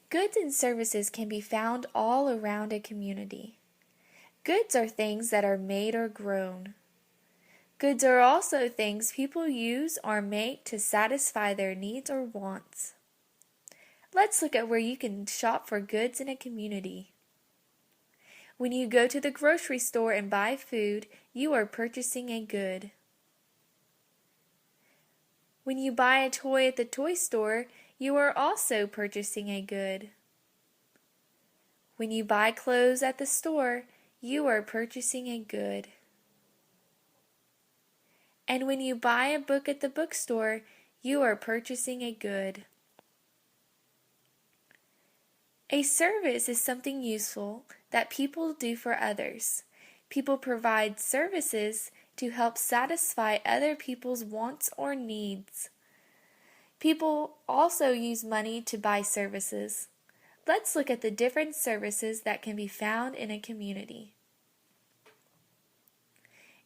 Goods and services can be found all around a community. Goods are things that are made or grown. Goods are also things people use or make to satisfy their needs or wants. Let's look at where you can shop for goods in a community. When you go to the grocery store and buy food, you are purchasing a good. When you buy a toy at the toy store, you are also purchasing a good. When you buy clothes at the store, you are purchasing a good. And when you buy a book at the bookstore, you are purchasing a good. A service is something useful that people do for others. People provide services to help satisfy other people's wants or needs. People also use money to buy services. Let's look at the different services that can be found in a community.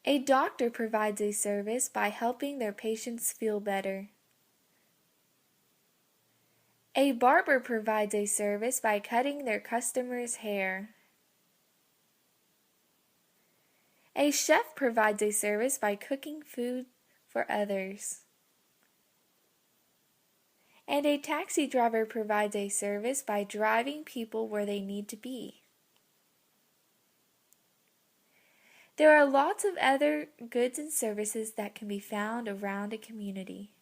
A doctor provides a service by helping their patients feel better. A barber provides a service by cutting their customers' hair. A chef provides a service by cooking food for others. And a taxi driver provides a service by driving people where they need to be. There are lots of other goods and services that can be found around a community.